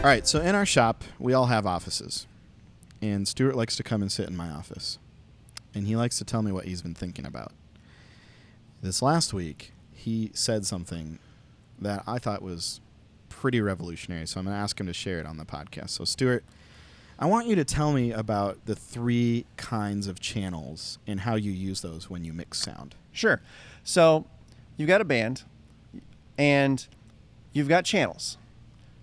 All right, so in our shop, we all have offices. And Stuart likes to come and sit in my office. And he likes to tell me what he's been thinking about. This last week, he said something that I thought was pretty revolutionary, so I'm going to ask him to share it on the podcast. So, Stuart, I want you to tell me about the 3 kinds of channels and how you use those when you mix sound. Sure. So, you've got a band, and you've got channels.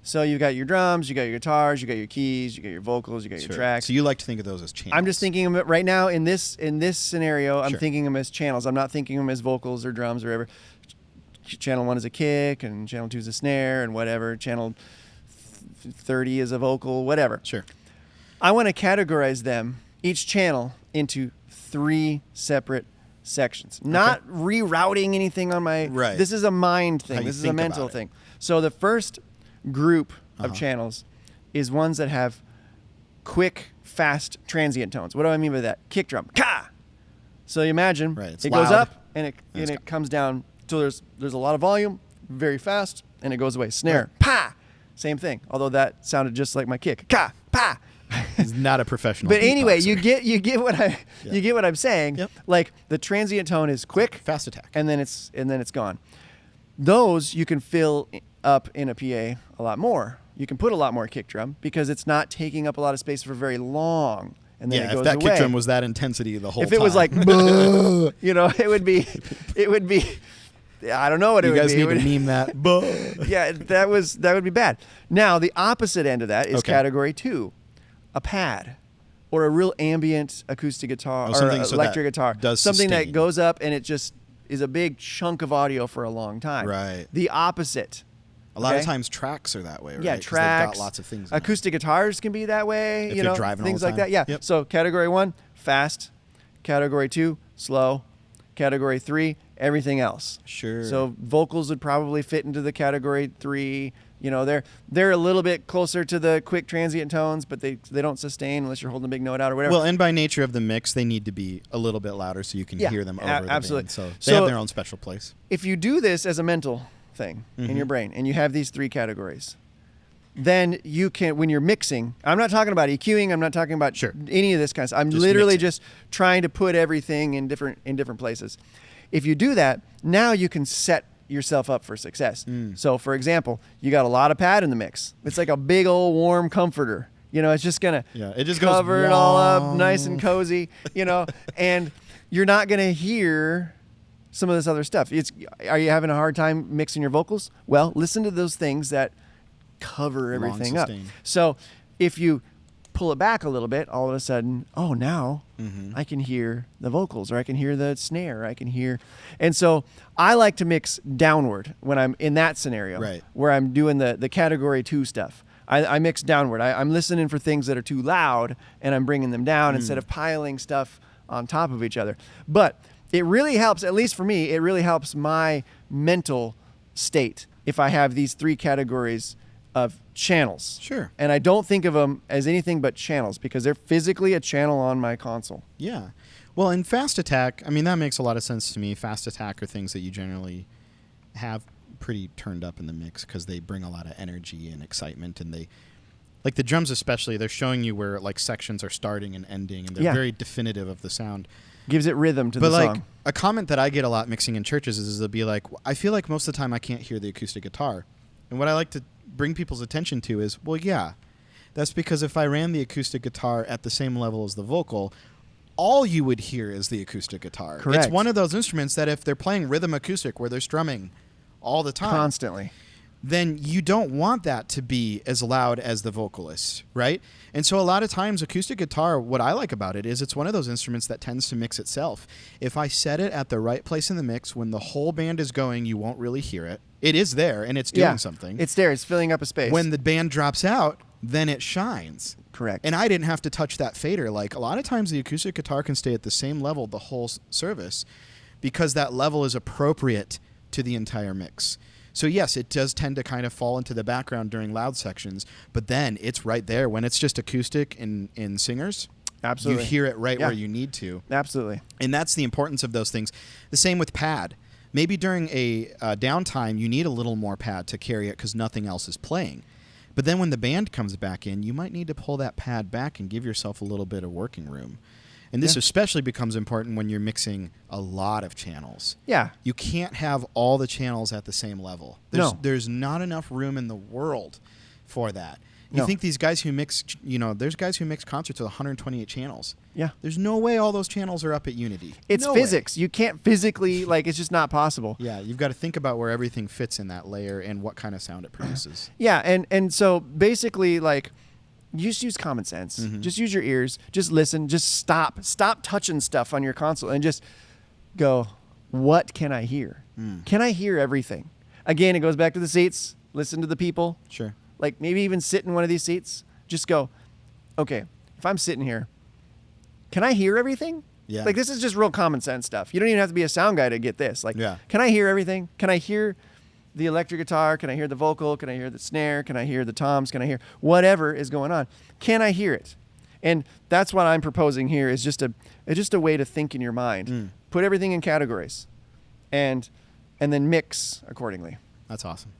So you've got your drums, you got your guitars, you got your keys, you got your vocals, you got your tracks. So you like to think of those as channels. I'm just thinking of it right now in this scenario. I'm Sure. thinking of them as channels. I'm not thinking of them as vocals or drums or whatever. Channel 1 is a kick, and channel 2 is a snare, and whatever. Channel 30 is a vocal, whatever. Sure. I want to categorize them, each channel, into 3 separate sections. Not rerouting anything on my... Right. This is a mind thing. How you This is a think mental about it. thing. So the first group of channels is ones that have quick, fast, transient tones. What do I mean by that? Kick drum, ka! So you imagine It's it goes loud. up and it comes down. So there's a lot of volume, very fast, and it goes away. Snare, pa! Same thing. Although that sounded just like my kick, ka, pa! He's not a professional. But anyway, beatboxer. you get what I'm saying. Yep. Like the transient tone is quick, Fast attack. and then it's gone. Those you can fill up in a PA a lot more. You can put a lot more kick drum because it's not taking up a lot of space for very long, and then it goes if that away. kick drum was that intensity the whole time. If it was like, "Buh," it would be. I don't know what it would be. You guys need to meme that. Buh. Yeah, that would be bad. Now the opposite end of that is category 2, a pad, or a real ambient acoustic guitar or electric guitar, something that goes up and it just is a big chunk of audio for a long time. Right. The opposite. A lot of times tracks are that way, right? Yeah, 'Cause tracks. They've got lots of things in Acoustic guitars can be that way. If you're driving all things the like time. that. Yeah. Yep. So category 1, fast. Category 2, slow. Category 3, everything else. Sure. So vocals would probably fit into the category 3. They're a little bit closer to the quick transient tones, but they don't sustain unless you're holding a big note out or whatever. Well, and by nature of the mix, they need to be a little bit louder so you can hear them over the absolutely. band. So they have their own special place. If you do this as a mental thing in your brain and you have these 3 categories, then you can, when you're mixing, I'm not talking about EQing, I'm not talking about any of this kind of stuff. I'm Just literally mixing. just trying to put everything in different places. If you do that, now you can set yourself up for success. So for example, you got a lot of pad in the mix. It's like a big old warm comforter. It's just gonna it just cover goes it all up nice and cozy, and you're not gonna hear some of this other stuff. Are you having a hard time mixing your vocals? Well, listen to those things that cover everything up. sustain. So if you pull it back a little bit, all of a sudden, now I can hear the vocals, or I can hear the snare, I can hear. And so I like to mix downward when I'm in that scenario, Right. where I'm doing the category 2 stuff. I mix downward. I'm listening for things that are too loud, and I'm bringing them down instead of piling stuff on top of each other. But it really helps, at least for me, it really helps my mental state if I have these 3 categories of channels. Sure. And I don't think of them as anything but channels because they're physically a channel on my console. Yeah. Well, in fast attack, I mean, that makes a lot of sense to me. Fast attack are things that you generally have pretty turned up in the mix because they bring a lot of energy and excitement, and they, like the drums especially, they're showing you where like sections are starting and ending, and they're very definitive of the sound. Gives it rhythm to the But like song. a comment that I get a lot mixing in churches is they'll be like, I feel like most of the time I can't hear the acoustic guitar. And what I like to bring people's attention to is, well, yeah, that's because if I ran the acoustic guitar at the same level as the vocal, all you would hear is the acoustic guitar. Correct. It's one of those instruments that if they're playing rhythm acoustic where they're strumming all the time, Constantly. then you don't want that to be as loud as the vocalist, right? And so a lot of times acoustic guitar, what I like about it is it's one of those instruments that tends to mix itself. If I set it at the right place in the mix, when the whole band is going, you won't really hear it. It is there, and it's doing something. It's there. It's filling up a space. When the band drops out, then it shines. Correct. And I didn't have to touch that fader. Like a lot of times the acoustic guitar can stay at the same level the whole service because that level is appropriate to the entire mix. So yes, it does tend to kind of fall into the background during loud sections, but then it's right there when it's just acoustic in singers. Absolutely. You hear it right where you need to. Absolutely. And that's the importance of those things. The same with pad. Maybe during a downtime, you need a little more pad to carry it because nothing else is playing. But then when the band comes back in, you might need to pull that pad back and give yourself a little bit of working room. And this especially becomes important when you're mixing a lot of channels. Yeah. You can't have all the channels at the same level. There's not enough room in the world for that. You think these guys who mix, there's guys who mix concerts with 128 channels. Yeah. There's no way all those channels are up at unity. It's physics. You can't physically, it's just not possible. Yeah, you've got to think about where everything fits in that layer and what kind of sound it produces. Yeah, and so basically, just use common sense. Mm-hmm. Just use your ears. Just listen. Just stop touching stuff on your console and just go, what can I hear? Can I hear everything? Again, it goes back to the seats. Listen to the people. Sure. Maybe even sit in one of these seats. Just go, okay, if I'm sitting here, can I hear everything? Yeah. This is just real common sense stuff. You don't even have to be a sound guy to get this. Can I hear everything? Can I hear the electric guitar? Can I hear the vocal? Can I hear the snare? Can I hear the toms? Can I hear whatever is going on? Can I hear it? And that's what I'm proposing here is just a way to think in your mind. Put everything in categories and then mix accordingly. That's awesome.